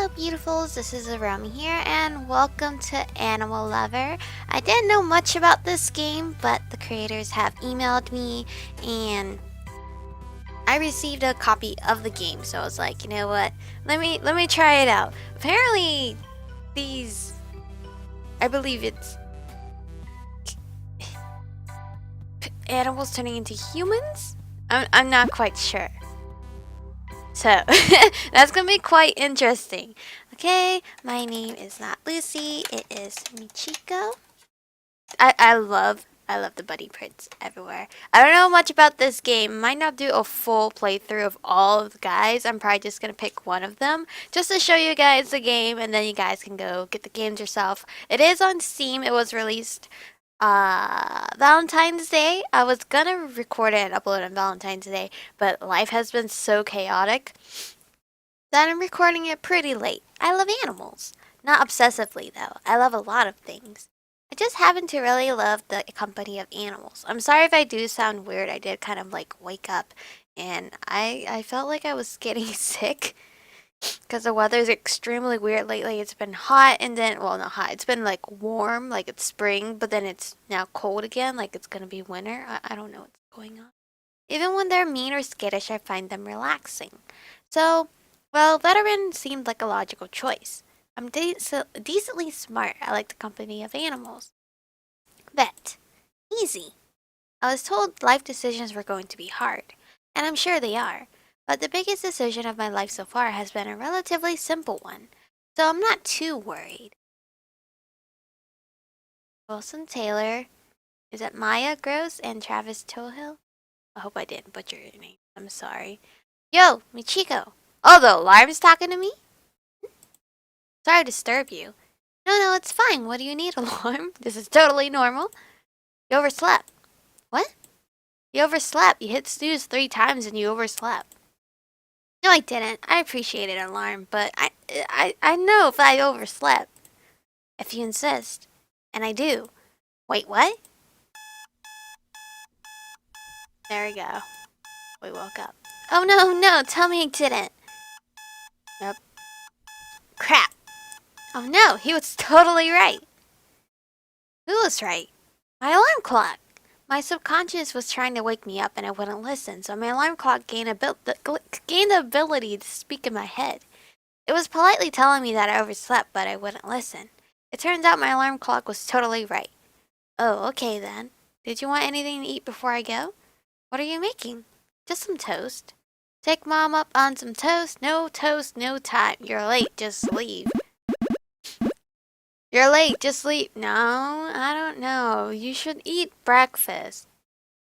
Hello beautifuls, this is Aromie here and welcome to Animal Lover. I didn't know much about this game, but the creators have emailed me and I received a copy of the game, so I was like, you know what? Let me try it out. Apparently these I believe it's animals turning into humans? I'm not quite sure. So, that's gonna be quite interesting. Okay, my name is not Lucy, it is Michiko. I love the buddy prints everywhere. I don't know much about this game. Might not do a full playthrough of all of the guys. I'm probably just gonna pick one of them just to show you guys the game, and then you guys can go get the games yourself. It is on Steam. It was released Valentine's Day. I was gonna record it and upload it on Valentine's Day, but life has been so chaotic that I'm recording it pretty late. I love animals. Not obsessively, though. I love a lot of things. I just happen to really love the company of animals. I'm sorry if I do sound weird. I did kind of like wake up and I felt like I was getting sick because the weather's extremely weird lately. It's been hot and then, well, not hot. It's been like warm, like it's spring, but then it's now cold again, like it's gonna be winter. I don't know what's going on. Even when they're mean or skittish, I find them relaxing. So, well, veteran seemed like a logical choice. I'm decently smart. I like the company of animals. Vet. Easy. I was told life decisions were going to be hard, and I'm sure they are. But the biggest decision of my life so far has been a relatively simple one, so I'm not too worried. Wilson Taylor. Is it Maya Gross and Travis Tohill? I hope I didn't butcher your name. I'm sorry. Yo, Michiko. Oh, the alarm's talking to me? Sorry to disturb you. No, it's fine. What do you need, alarm? This is totally normal. You overslept. What? You overslept. You hit snooze 3 times and you overslept. No, I didn't. I appreciate it, alarm, but I know if I overslept. If you insist. And I do. Wait, what? There we go. We woke up. Oh, no, tell me you didn't. Nope. Crap. Oh, no, he was totally right. Who was right? My alarm clock. My subconscious was trying to wake me up and I wouldn't listen, so my alarm clock gained the ability to speak in my head. It was politely telling me that I overslept, but I wouldn't listen. It turns out my alarm clock was totally right. Oh, okay then. Did you want anything to eat before I go? What are you making? Just some toast. Take Mom up on some toast. No toast, no time. You're late, just leave. You're late, just leave. No, I don't know. You should eat breakfast.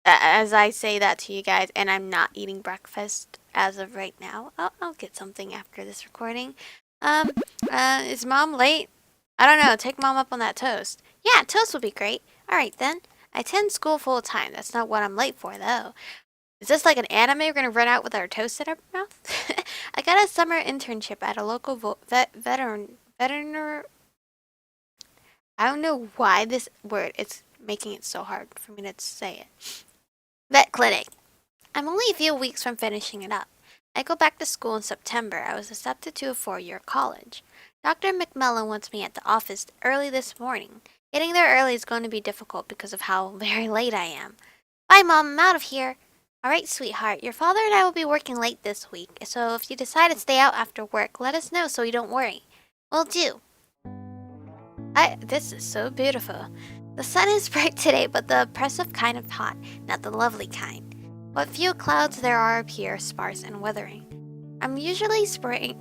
As I say that to you guys, and I'm not eating breakfast as of right now. I'll get something after this recording. Is Mom late? I don't know. Take Mom up on that toast. Yeah, toast would be great. Alright then. I attend school full time. That's not what I'm late for, though. Is this like an anime? We're gonna run out with our toast in our mouth? I got a summer internship at a local veterinary. I don't know why this word, it's making it so hard for me to say it. Vet clinic. I'm only a few weeks from finishing it up. I go back to school in September. I was accepted to a 4-year college. Dr. McMillan wants me at the office early this morning. Getting there early is going to be difficult because of how very late I am. Bye, Mom. I'm out of here. All right, sweetheart. Your father and I will be working late this week, so if you decide to stay out after work, let us know so you don't worry. Will do. This is so beautiful. The sun is bright today, but the oppressive kind of hot, not the lovely kind. What few clouds there are appear sparse and withering. I'm usually praying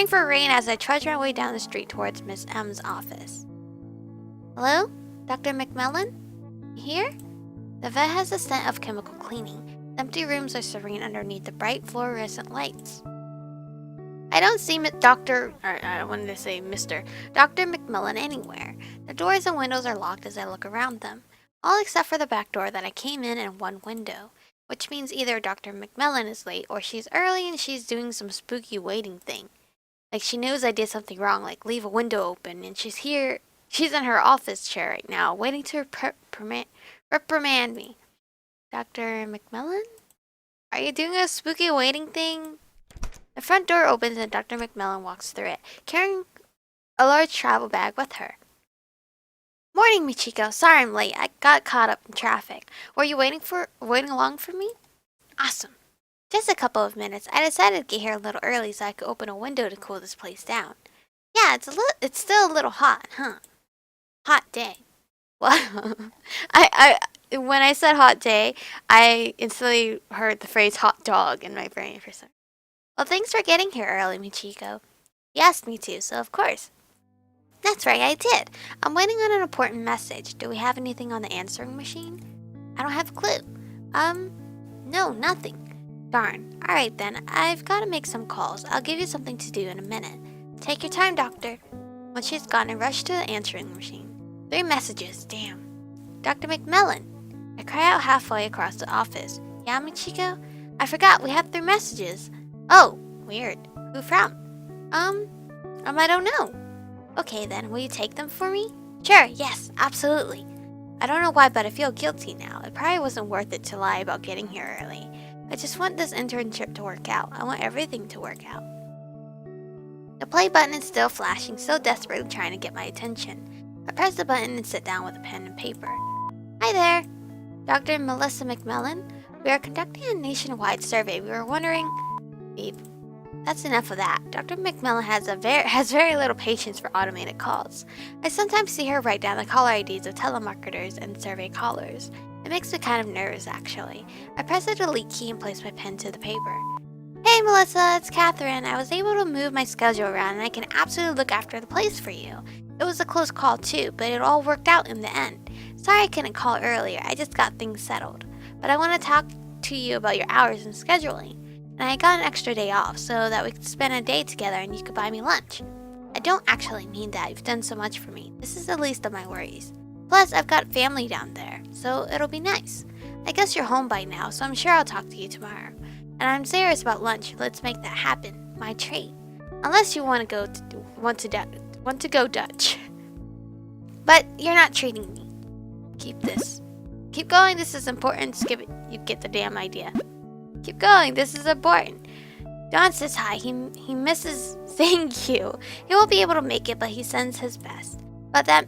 for rain as I trudge my way down the street towards Miss M's office. Hello? Dr. McMillan? Here? The vet has a scent of chemical cleaning. The empty rooms are serene underneath the bright fluorescent lights. I don't see Dr. McMillan anywhere. The doors and windows are locked as I look around them. All except for the back door that I came in and one window. Which means either Dr. McMillan is late or she's early and she's doing some spooky waiting thing. Like she knows I did something wrong, like leave a window open, and she's here. She's in her office chair right now, waiting to reprimand me. Dr. McMillan? Are you doing a spooky waiting thing? The front door opens and Dr. McMillan walks through it, carrying a large travel bag with her. Morning, Michiko. Sorry I'm late. I got caught up in traffic. Were you waiting along for me? Awesome. Just a couple of minutes. I decided to get here a little early so I could open a window to cool this place down. Yeah, it's still a little hot, huh? Hot day. Well, when I said hot day, I instantly heard the phrase hot dog in my brain for some. Well, thanks for getting here early, Michiko. You asked me to, so of course. That's right, I did. I'm waiting on an important message. Do we have anything on the answering machine? I don't have a clue. No, nothing. Darn. Alright then, I've got to make some calls. I'll give you something to do in a minute. Take your time, Doctor. Once she's gone, I rush to the answering machine. 3 messages, damn. Dr. McMillan. I cry out halfway across the office. Yeah, Michiko? I forgot, we have 3 messages. Oh, weird. Who from? I don't know. Okay then, will you take them for me? Sure, yes, absolutely. I don't know why, but I feel guilty now. It probably wasn't worth it to lie about getting here early. I just want this internship to work out. I want everything to work out. The play button is still flashing, so desperately trying to get my attention. I press the button and sit down with a pen and paper. Hi there, Dr. Melissa McMillan. We are conducting a nationwide survey. We were wondering... Beep. That's enough of that. Dr. McMillan has very little patience for automated calls. I sometimes see her write down the caller IDs of telemarketers and survey callers. It makes me kind of nervous, actually. I press the delete key and place my pen to the paper. Hey, Melissa, it's Catherine. I was able to move my schedule around and I can absolutely look after the place for you. It was a close call too, but it all worked out in the end. Sorry I couldn't call earlier. I just got things settled. But I want to talk to you about your hours and scheduling. And I got an extra day off so that we could spend a day together and you could buy me lunch. I don't actually mean that. You've done so much for me. This is the least of my worries. Plus, I've got family down there, so it'll be nice. I guess you're home by now, so I'm sure I'll talk to you tomorrow. And I'm serious about lunch. Let's make that happen. My treat. Unless you want to go Dutch. But you're not treating me. Keep this. Keep going. This is important. Skip it. You get the damn idea. Keep going. This is important. Don says hi. He misses thank you. He won't be able to make it, but he sends his best. But that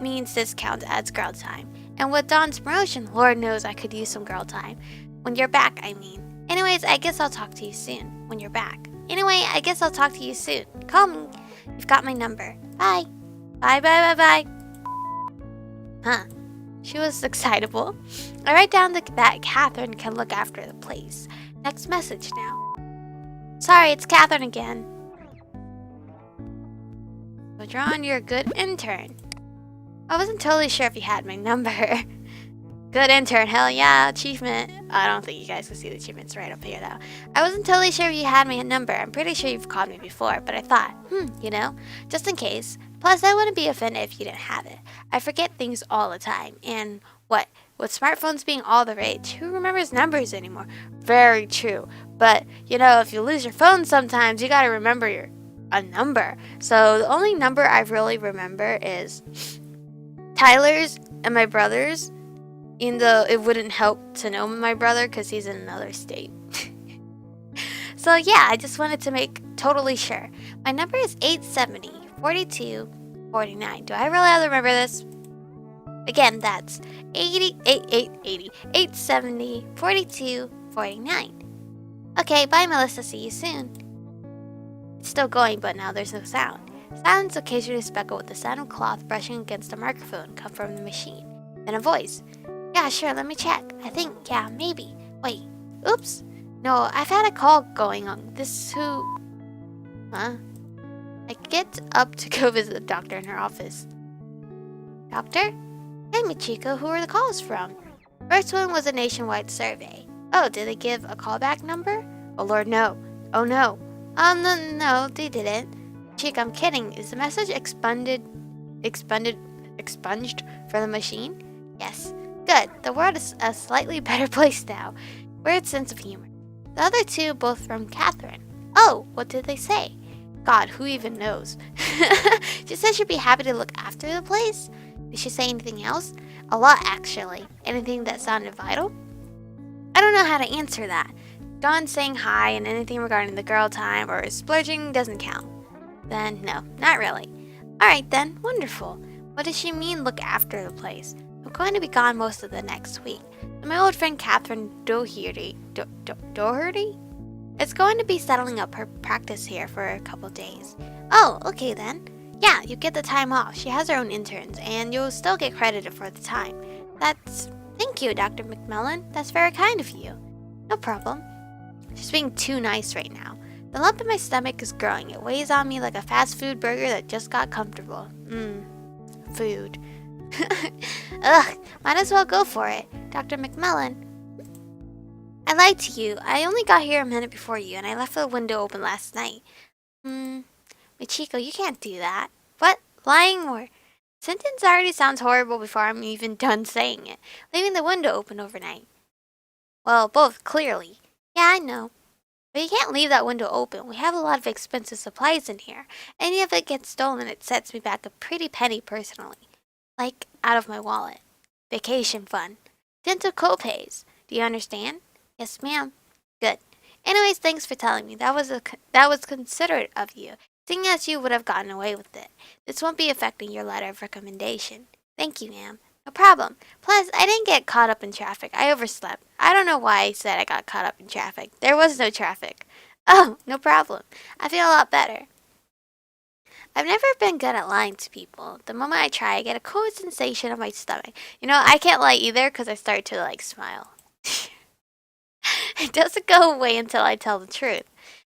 means discount adds girl time. And with Don's promotion, Lord knows I could use some girl time. When you're back, I mean. Anyways, I guess I'll talk to you soon. When you're back. Anyway, I guess I'll talk to you soon. Call me. You've got my number. Bye. Bye, bye, bye, bye. Huh. She was excitable. I write down that Catherine can look after the place. Next message now. Sorry, it's Catherine again. So, John, you're a good intern. I wasn't totally sure if you had my number. Good intern, hell yeah, achievement. I don't think you guys can see the achievements right up here though. I wasn't totally sure if you had my number. I'm pretty sure you've called me before, but I thought, just in case. Plus, I wouldn't be offended if you didn't have it. I forget things all the time. And with smartphones being all the rage, who remembers numbers anymore? Very true. But, if you lose your phone sometimes, you gotta remember a number. So the only number I really remember is Tyler's and my brother's. Even though it wouldn't help to know my brother because he's in another state. So yeah, I just wanted to make totally sure. My number is 870 42 49. Do I really have to remember this? Again, that's 870 42 49. Okay, bye Melissa, see you soon. It's still going, but now there's no sound. Sounds occasionally speckled with the sound of cloth brushing against a microphone come from the machine. Then a voice. Yeah, sure, let me check. I think, yeah, maybe. Wait, oops. No, I've had a call going on. This who... Huh? I get up to go visit the doctor in her office. Doctor? Hey, Michiko, who are the calls from? First one was a nationwide survey. Oh, did they give a callback number? Oh, Lord, no. Oh, no. No, they didn't. Chick, I'm kidding. Is the message expunged for the machine? Yes. Good. The world is a slightly better place now. Weird sense of humor. The other two, both from Catherine. Oh, what did they say? God, who even knows? She said she'd be happy to look after the place. Did she say anything else? A lot, actually. Anything that sounded vital? I don't know how to answer that. done saying hi and anything regarding the girl time or splurging doesn't count. Then no, not really. Alright then, wonderful. What does she mean look after the place? I'm going to be gone most of the next week. And my old friend Catherine Doherty is going to be settling up her practice here for a couple days. Oh, okay then. Yeah, you get the time off. She has her own interns, and you'll still get credited for the time. Thank you, Dr. McMillan. That's very kind of you. No problem. She's being too nice right now. The lump in my stomach is growing. It weighs on me like a fast food burger that just got comfortable. Food. Ugh, might as well go for it. Dr. McMillan. I lied to you. I only got here a minute before you, and I left the window open last night. Michiko, you can't do that. What? Lying or... Sentence already sounds horrible before I'm even done saying it. Leaving the window open overnight. Well, both, clearly. Yeah, I know. But you can't leave that window open. We have a lot of expensive supplies in here. Any of it gets stolen, it sets me back a pretty penny personally. Like, out of my wallet. Vacation fund. Dental co-pays. Do you understand? Yes, ma'am. Good. Anyways, thanks for telling me. That was considerate of you, seeing as you would have gotten away with it. This won't be affecting your letter of recommendation. Thank you, ma'am. No problem. Plus, I didn't get caught up in traffic. I overslept. I don't know why I said I got caught up in traffic. There was no traffic. Oh, no problem. I feel a lot better. I've never been good at lying to people. The moment I try, I get a cold sensation in my stomach. You know, I can't lie either because I start to, smile. It doesn't go away until I tell the truth.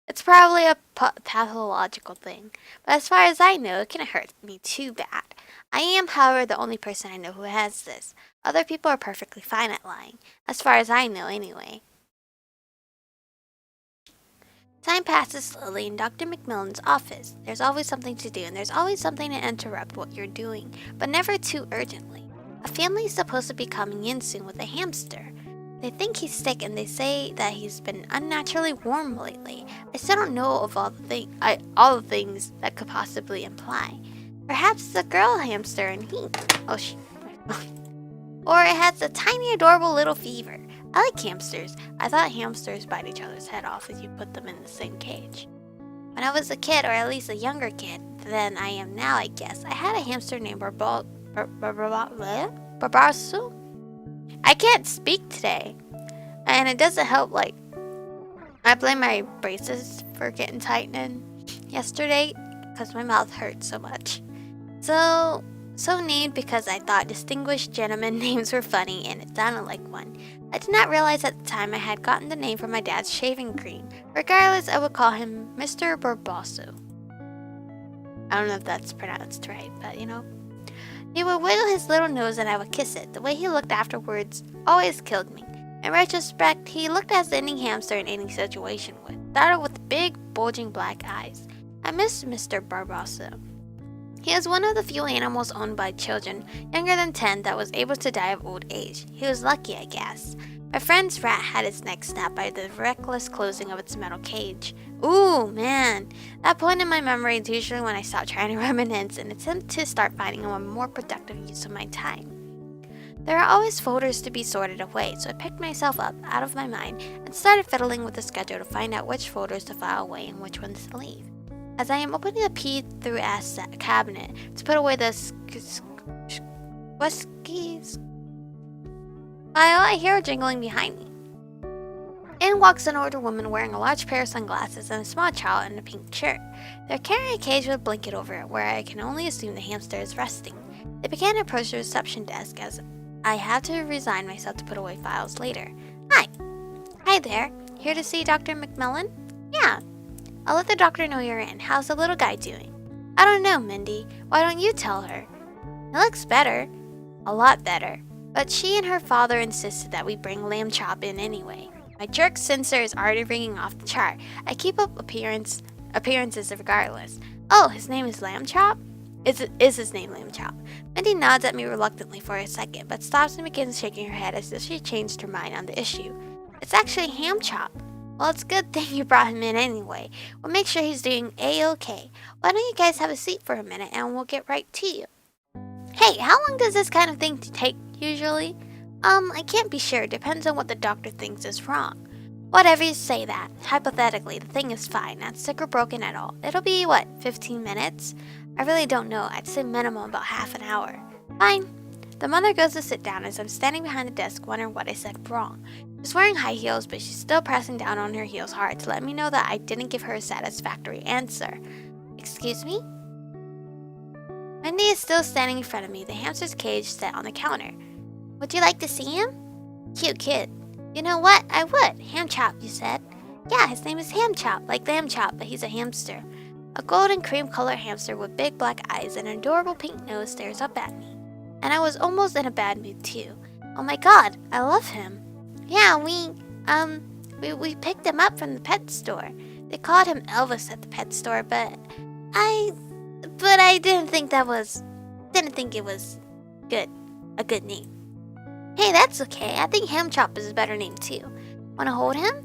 It's probably a pathological thing, but as far as I know, it can't hurt me too bad. I am, however, the only person I know who has this. Other people are perfectly fine at lying, as far as I know anyway. Time passes slowly in Dr. McMillan's office. There's always something to do, and there's always something to interrupt what you're doing, but never too urgently. A family is supposed to be coming in soon with a hamster. They think he's sick, and they say that he's been unnaturally warm lately. I still don't know of all the things that could possibly imply. Perhaps it's a girl hamster and he... Or it has a tiny, adorable little fever. I like hamsters. I thought hamsters bite each other's head off if you put them in the same cage. When I was a kid, or at least a younger kid than I am now, I guess, I had a hamster named Barbasu. I can't speak today. And it doesn't help, I blame my braces for getting tightened yesterday because my mouth hurt so much. So named because I thought distinguished gentlemen names were funny and it sounded like one. I did not realize at the time I had gotten the name from my dad's shaving cream. Regardless, I would call him Mr. Barbasu. I don't know if that's pronounced right, but you know. He would wiggle his little nose and I would kiss it. The way he looked afterwards always killed me. In retrospect, he looked as any hamster in any situation would. Started with big, bulging black eyes. I missed Mr. Barbasu. He was one of the few animals owned by children younger than 10 that was able to die of old age. He was lucky, I guess. My friend's rat had its neck snapped by the reckless closing of its metal cage. Ooh, man. That point in my memory is usually when I stop trying to reminisce and attempt to start finding a more productive use of my time. There are always folders to be sorted away, so I picked myself up out of my mind and started fiddling with the schedule to find out which folders to file away and which ones to leave. As I am opening the P-through-S cabinet to put away the whiskies file, I hear a jingling behind me. In walks an older woman wearing a large pair of sunglasses and a small child in a pink shirt. They're carrying a cage with a blanket over it, where I can only assume the hamster is resting. They began to approach the reception desk as I have to resign myself to put away files later. Hi. Hi there. Here to see Dr. McMillan? Yeah. I'll let the doctor know you're in. How's the little guy doing? I don't know, Mindy. Why don't you tell her? He looks better. A lot better. But she and her father insisted that we bring Lamb Chop in anyway. My jerk sensor is already ringing off the chart. I keep up appearances regardless. Oh, his name is Lamb Chop? Is his name Lamb Chop? Mindy nods at me reluctantly for a second, but stops and begins shaking her head as if she changed her mind on the issue. It's actually Ham Chop. Well, it's a good thing you brought him in anyway. We'll make sure he's doing A-okay. Why don't you guys have a seat for a minute and we'll get right to you. Hey, how long does this kind of thing take usually? I can't be sure. Depends on what the doctor thinks is wrong. Whatever you say that. Hypothetically, the thing is fine, not sick or broken at all. It'll be, what, 15 minutes? I really don't know. I'd say minimum about half an hour. Fine. The mother goes to sit down as I'm standing behind the desk wondering what I said wrong. She's wearing high heels, but she's still pressing down on her heels hard to let me know that I didn't give her a satisfactory answer. Excuse me? Wendy is still standing in front of me, the hamster's cage set on the counter. Would you like to see him? Cute kid. You know what? I would. Ham Chop, you said. Yeah, his name is Ham Chop, like Lamb Chop, but he's a hamster. A golden cream colored hamster with big black eyes and an adorable pink nose stares up at me. And I was almost in a bad mood too. Oh my god, I love him. Yeah, we picked him up from the pet store. They called him Elvis at the pet store, but I didn't think it was a good name. Hey, that's okay. I think Ham Chop is a better name too. Wanna hold him?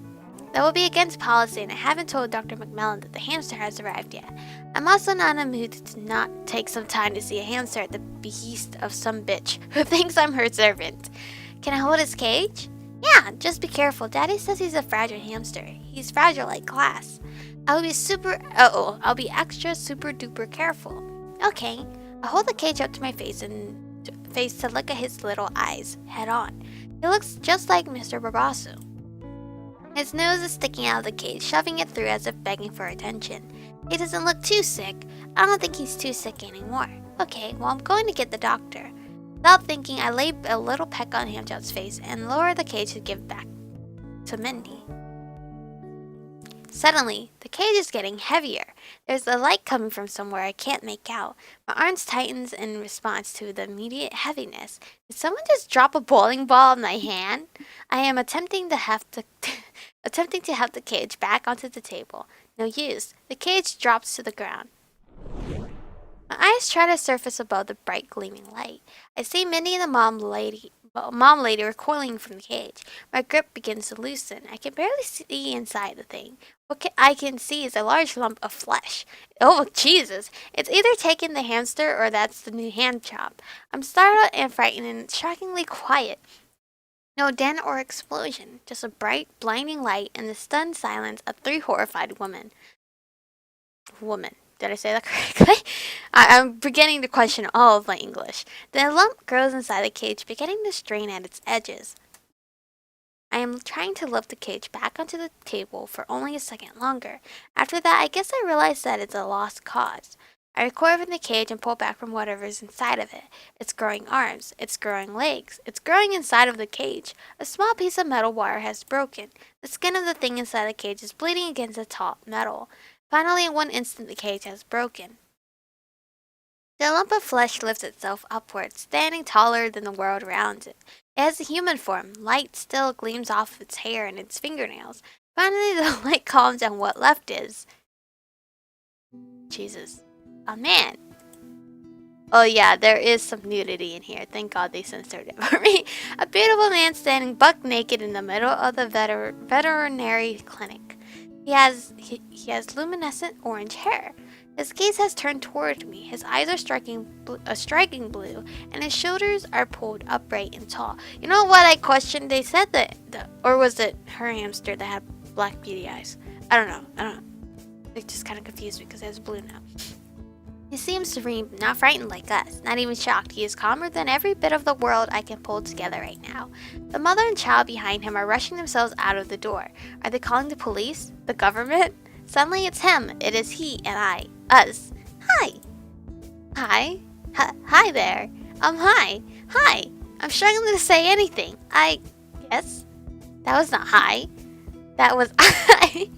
That would be against policy, and I haven't told Dr. McMillan that the hamster has arrived yet. I'm also not in a mood to not take some time to see a hamster at the behest of some bitch who thinks I'm her servant. Can I hold his cage? Yeah, just be careful. Daddy says he's a fragile hamster. He's fragile like glass. I'll be extra super duper careful. Okay. I hold the cage up to my face to look at his little eyes head on. He looks just like Mr. Barbasu. His nose is sticking out of the cage, shoving it through as if begging for attention. He doesn't look too sick. I don't think he's too sick anymore. Okay, well, I'm going to get the doctor. Without thinking, I lay a little peck on Hamchop's face and lower the cage to give back to Mindy. Suddenly, the cage is getting heavier. There's a light coming from somewhere I can't make out. My arms tightens in response to the immediate heaviness. Did someone just drop a bowling ball in my hand? I am attempting to have the cage back onto the table. No use. The cage drops to the ground. My eyes try to surface above the bright gleaming light. I see Mindy and the mom lady recoiling from the cage. My grip begins to loosen. I can barely see inside the thing. What I can see is a large lump of flesh. Oh, Jesus. It's either taken the hamster or that's the new Ham Chop. I'm startled and frightened and shockingly quiet. No dent or explosion, just a bright, blinding light and the stunned silence of three horrified women. Did I say that correctly? I'm beginning to question all of my English. The lump grows inside the cage, beginning to strain at its edges. I am trying to lift the cage back onto the table for only a second longer. After that, I guess I realize that it's a lost cause. I recoil from the cage and pull back from whatever's inside of it. It's growing arms. It's growing legs. It's growing inside of the cage. A small piece of metal wire has broken. The skin of the thing inside the cage is bleeding against the taut metal. Finally, in one instant, the cage has broken. The lump of flesh lifts itself upward, standing taller than the world around it. It has a human form. Light still gleams off its hair and its fingernails. Finally, the light calms and what left is... Jesus. A man. Oh yeah, there is some nudity in here. Thank God they censored it for me. A beautiful man standing buck naked in the middle of the veterinary clinic. He has luminescent orange hair. His gaze has turned toward me. His eyes are striking blue, and his shoulders are pulled upright and tall. You know what I questioned? They said or was it her hamster that had black beady eyes? I don't know. It just kind of confused me because it has blue now. He seems serene, not frightened like us, not even shocked. He is calmer than every bit of the world I can pull together right now. The mother and child behind him are rushing themselves out of the door. Are they calling the police? The government? Suddenly it's him. It is he and I. Us. Hi. Hi. Hi there. Hi. Hi. I'm struggling to say anything. Yes? That was not hi. That was I.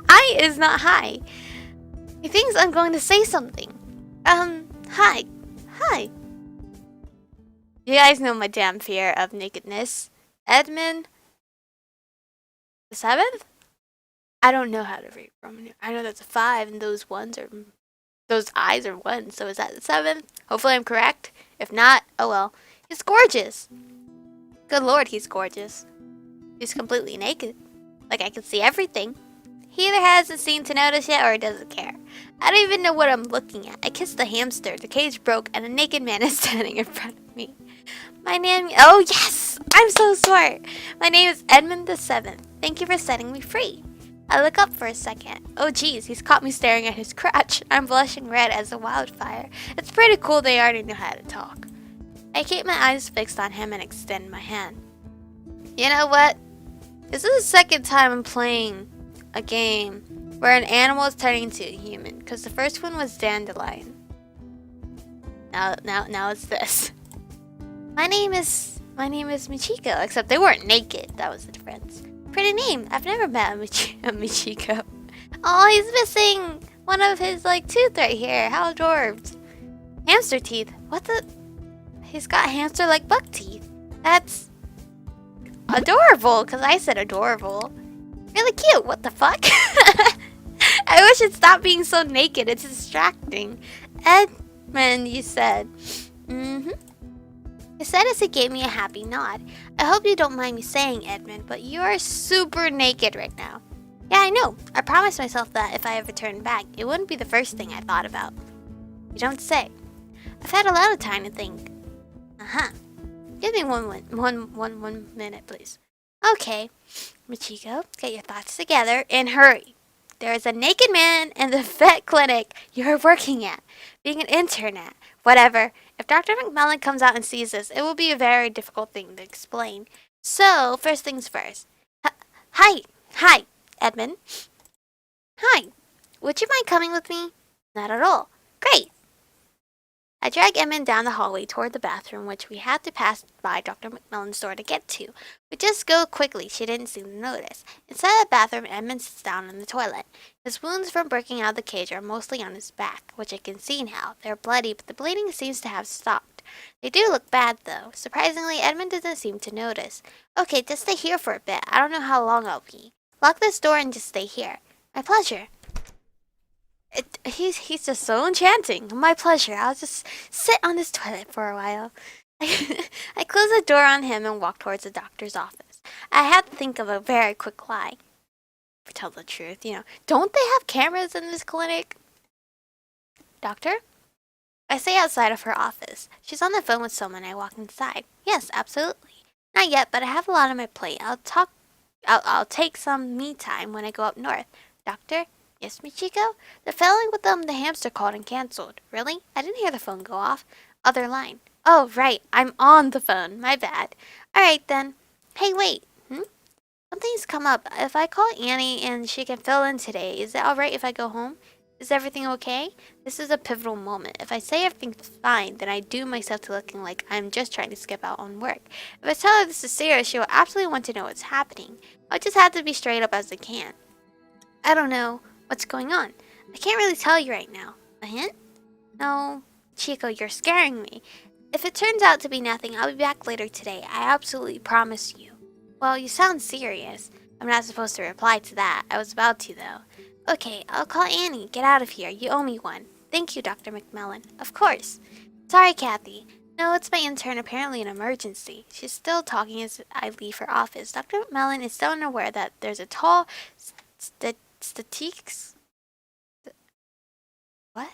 I is not hi. He thinks I'm going to say something. Hi. Hi. You guys know my damn fear of nakedness. Edmund the 7th? I don't know how to read Roman. I know that's a 5 and those eyes are 1. So is that the 7th? Hopefully I'm correct. If not, oh well. He's gorgeous. Good lord, he's gorgeous. He's completely naked. Like I can see everything. He either hasn't seen to notice yet or doesn't care. I don't even know what I'm looking at. I kissed the hamster, the cage broke, and a naked man is standing in front of me. Oh yes! I'm so smart! My name is Edmund the 7th. Thank you for setting me free. I look up for a second. Oh geez, he's caught me staring at his crotch. I'm blushing red as a wildfire. It's pretty cool they already know how to talk. I keep my eyes fixed on him and extend my hand. You know what? This is the second time I'm playing a game where an animal is turning into a human, because the first one was Dandelion. Now it's this. My name is Michiko, except they weren't naked. That was the difference. Pretty name. I've never met a Michiko. Oh, he's missing one of his tooth right here. How adorbs. Hamster teeth. What the? He's got hamster-like buck teeth. That's adorable, because I said adorable. Really cute. What the fuck? I wish it'd stop being so naked. It's distracting. Edmund, you said. Mm-hmm. He said as he gave me a happy nod. I hope you don't mind me saying, Edmund, but you are super naked right now. Yeah, I know. I promised myself that if I ever turned back, it wouldn't be the first thing I thought about. You don't say. I've had a lot of time to think. Uh-huh. Give me one minute, please. Okay. Michiko, get your thoughts together and hurry. There is a naked man in the vet clinic you're working at, being an intern at, whatever. If Dr. McMillan comes out and sees this, it will be a very difficult thing to explain. So, first things first. Hi, Edmund. Hi. Would you mind coming with me? Not at all. Great. I drag Edmund down the hallway toward the bathroom, which we had to pass by Dr. McMillan's door to get to. We just go quickly, she didn't seem to notice. Inside the bathroom, Edmund sits down in the toilet. His wounds from breaking out of the cage are mostly on his back, which I can see now. They're bloody, but the bleeding seems to have stopped. They do look bad, though. Surprisingly, Edmund doesn't seem to notice. Okay, just stay here for a bit. I don't know how long I'll be. Lock this door and just stay here. My pleasure. He's just so enchanting. My pleasure. I'll just sit on this toilet for a while. I close the door on him and walk towards the doctor's office. I had to think of a very quick lie. To tell the truth, don't they have cameras in this clinic? Doctor? I stay outside of her office. She's on the phone with someone. I walk inside. Yes, absolutely. Not yet, but I have a lot on my plate. I'll take some me time when I go up north. Doctor? Yes, Michiko? The fellow with the hamster called and canceled. Really? I didn't hear the phone go off. Other line. Oh, right. I'm on the phone. My bad. Alright then. Hey, wait. Something's come up. If I call Annie and she can fill in today, is it alright if I go home? Is everything okay? This is a pivotal moment. If I say everything's fine, then I doom myself to looking like I'm just trying to skip out on work. If I tell her this is serious, she will absolutely want to know what's happening. I just have to be straight up as I can. I don't know what's going on. I can't really tell you right now. A hint? No. Chico, you're scaring me. If it turns out to be nothing, I'll be back later today. I absolutely promise you. Well, you sound serious. I'm not supposed to reply to that. I was about to, though. Okay, I'll call Annie. Get out of here. You owe me one. Thank you, Dr. McMillan. Of course. Sorry, Kathy. No, it's my intern. Apparently an emergency. She's still talking as I leave her office. Dr. McMillan is still unaware that there's a tall What?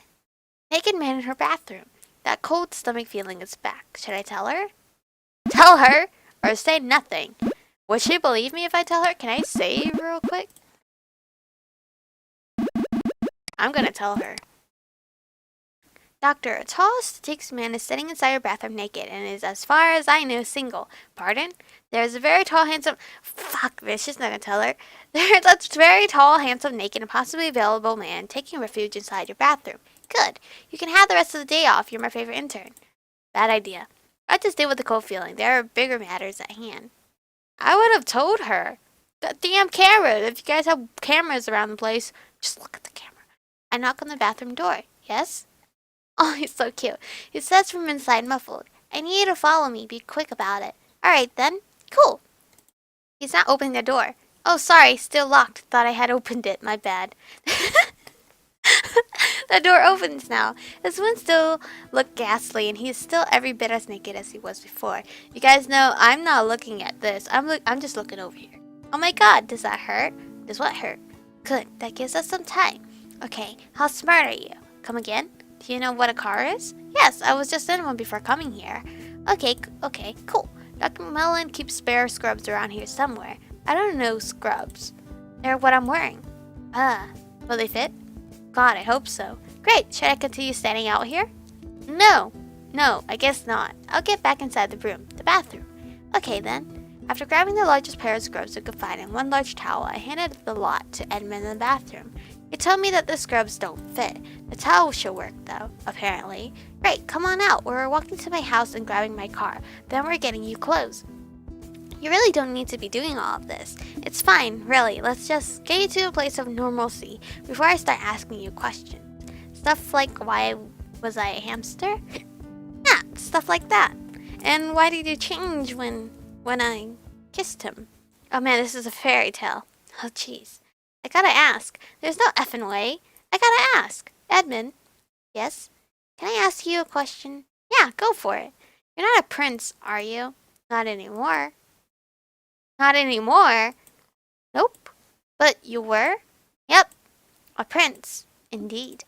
Naked man in her bathroom. That cold stomach feeling is back. Should I tell her? Tell her? Or say nothing? Would she believe me if I tell her? Can I save real quick? I'm gonna tell her. Doctor, a tall, statistic man is sitting inside her bathroom naked and is, as far as I know, single. Pardon? There's a very tall, handsome... Fuck this, she's not gonna tell her. There's a very tall, handsome, naked, and possibly available man taking refuge inside your bathroom. Good. You can have the rest of the day off. You're my favorite intern. Bad idea. I just deal with the cold feeling. There are bigger matters at hand. I would have told her. That damn camera. If you guys have cameras around the place, just look at the camera. I knock on the bathroom door. Yes? Oh, he's so cute. He says from inside muffled. I need you to follow me. Be quick about it. Alright then. Cool. He's not opening the door. Oh, sorry. Still locked. Thought I had opened it. My bad. The door opens now. His wounds still look ghastly, and he is still every bit as naked as he was before. You guys know I'm not looking at this. I'm just looking over here. Oh my god, does that hurt? Does what hurt? Good, that gives us some time. Okay, how smart are you? Come again? Do you know what a car is? Yes, I was just in one before coming here. Okay, cool. Dr. Mellon keeps spare scrubs around here somewhere. I don't know scrubs. They're what I'm wearing. Will they fit? God, I hope so. Great, should I continue standing out here? No, I guess not. I'll get back inside the bathroom. Okay then. After grabbing the largest pair of scrubs we could find and one large towel, I handed the lot to Edmund in the bathroom. He told me that the scrubs don't fit. The towel should work though, apparently. Great, come on out. We're walking to my house and grabbing my car. Then we're getting you clothes. You really don't need to be doing all of this. It's fine, really. Let's just get you to a place of normalcy before I start asking you questions. Stuff like why was I a hamster? Yeah, stuff like that. And why did you change when I kissed him? Oh man, this is a fairy tale. Oh jeez. I gotta ask. There's no effing way. I gotta ask. Edmund? Yes? Can I ask you a question? Yeah, go for it. You're not a prince, are you? Not anymore. Not anymore? Nope. But you were? Yep. A prince. Indeed.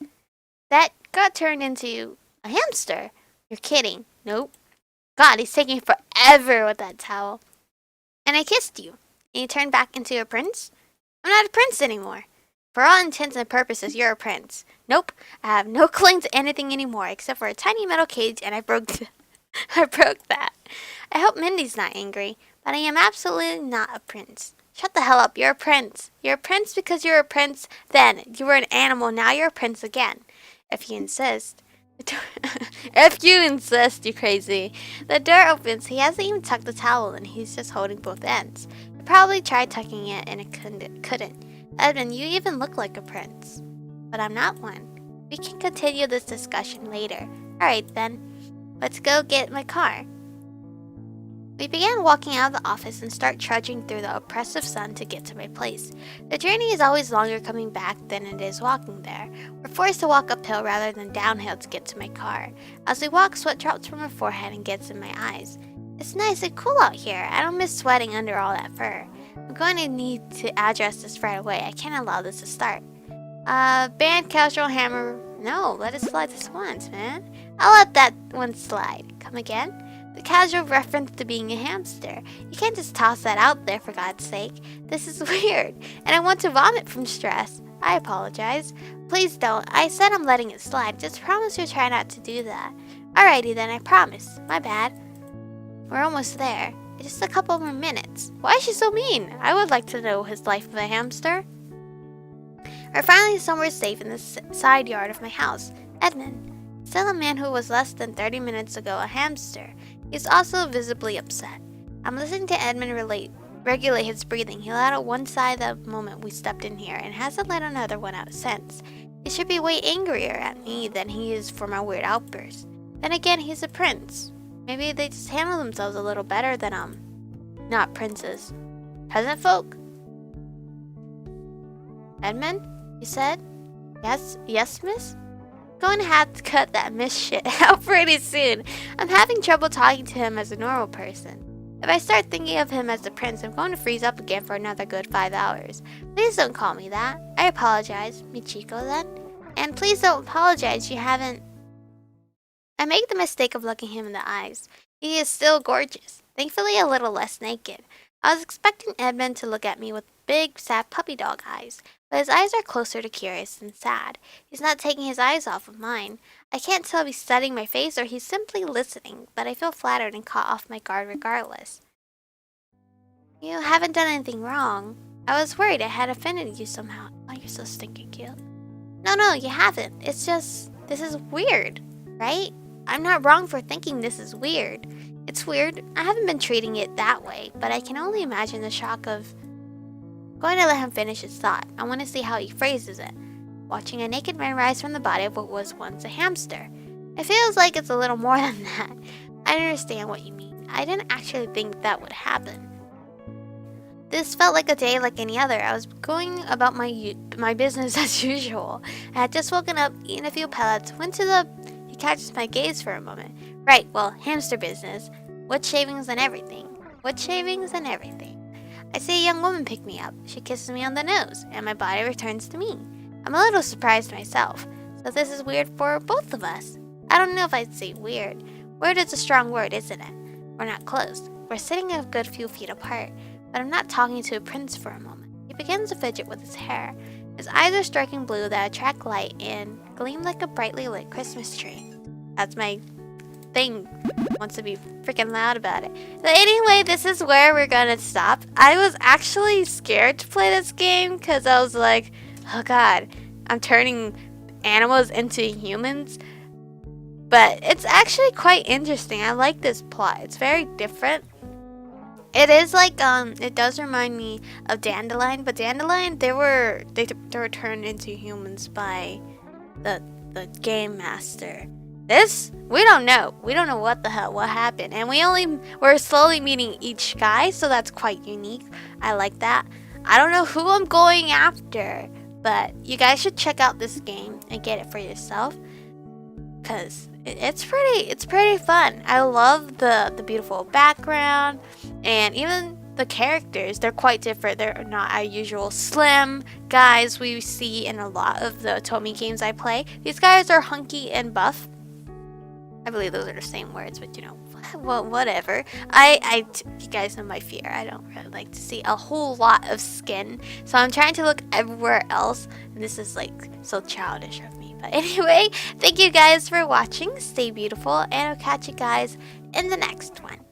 That got turned into a hamster. You're kidding. Nope. God, he's taking forever with that towel. And I kissed you. And you turned back into a prince? I'm not a prince anymore. For all intents and purposes, you're a prince. Nope. I have no claim to anything anymore except for a tiny metal cage, and I broke that. I hope Mindy's not angry, but I am absolutely not a prince. Shut the hell up. You're a prince. You're a prince because you're a prince then. You were an animal, now you're a prince again. If you insist. If you insist, you crazy. The door opens. He hasn't even tucked the towel in. He's just holding both ends. He probably tried tucking it and it couldn't. Edmund, you even look like a prince. But I'm not one. We can continue this discussion later. Alright then. Let's go get my car. We began walking out of the office and start trudging through the oppressive sun to get to my place. The journey is always longer coming back than it is walking there. We're forced to walk uphill rather than downhill to get to my car. As we walk, sweat drops from my forehead and gets in my eyes. It's nice and cool out here. I don't miss sweating under all that fur. I'm going to need to address this right away. I can't allow this to start. Band, casual, hammer. No, let it slide this once, man. I'll let that one slide. Come again? The casual reference to being a hamster. You can't just toss that out there for God's sake. This is weird, and I want to vomit from stress. I apologize. Please don't. I said I'm letting it slide. Just promise you'll try not to do that. Alrighty then, I promise. My bad. We're almost there. Just a couple more minutes. Why is she so mean? I would like to know his life of a hamster. We're finally somewhere safe in the side yard of my house. Edmund. Still a man who was less than 30 minutes ago a hamster. He's also visibly upset. I'm listening to Edmund regulate his breathing. He let out one sigh the moment we stepped in here and hasn't let another one out since. He should be way angrier at me than he is for my weird outbursts. Then again, he's a prince. Maybe they just handle themselves a little better than, not princes. Peasant folk? Edmund? You said? Yes, miss? Going to have to cut that miss shit out pretty soon. I'm having trouble talking to him as a normal person. If I start thinking of him as the prince, I'm going to freeze up again for another good 5 hours. Please don't call me that. I apologize, Michiko then. And please don't apologize, you haven't... I make the mistake of looking him in the eyes. He is still gorgeous, thankfully a little less naked. I was expecting Edmund to look at me with big, sad puppy dog eyes, but his eyes are closer to curious than sad. He's not taking his eyes off of mine. I can't tell if he's studying my face or he's simply listening, but I feel flattered and caught off my guard regardless. You haven't done anything wrong. I was worried I had offended you somehow. Oh, you're so stinking cute. No, you haven't. It's just, this is weird, right? I'm not wrong for thinking this is weird. It's weird. I haven't been treating it that way, but I can only imagine the shock of... Going to let him finish his thought. I want to see how he phrases it. Watching a naked man rise from the body of what was once a hamster. It feels like it's a little more than that. I understand what you mean. I didn't actually think that would happen. This felt like a day like any other. I was going about my business as usual. I had just woken up, eaten a few pellets, went to the... He catches my gaze for a moment. Right, well, hamster business. Wood shavings and everything. Wood shavings and everything. I see a young woman pick me up. She kisses me on the nose, and my body returns to me. I'm a little surprised myself. So this is weird for both of us. I don't know if I'd say weird. Weird is a strong word, isn't it? We're not close. We're sitting a good few feet apart. but I'm not talking to a prince for a moment. He begins to fidget with his hair. His eyes are striking blue that attract light and gleam like a brightly lit Christmas tree. That's my thing. Wants to be freaking loud about it. So anyway, this is where we're gonna stop. I was actually scared to play this game because I was like, oh god, I'm turning animals into humans. But it's actually quite interesting. I like this plot. It's very different. It is like it does remind me of Dandelion, but Dandelion they were turned into humans by the game master. This we don't know. We don't know what happened, and we're slowly meeting each guy, so that's quite unique. I like that. I don't know who I'm going after, but you guys should check out this game and get it for yourself, cause it's pretty fun. I love the beautiful background, and even the characters. They're quite different. They're not our usual slim guys we see in a lot of the Aromie games I play. These guys are hunky and buff. I believe those are the same words, but you know, well, whatever. You guys know my fear. I don't really like to see a whole lot of skin, so I'm trying to look everywhere else. And this is like so childish of me. But anyway, thank you guys for watching. Stay beautiful, and I'll catch you guys in the next one.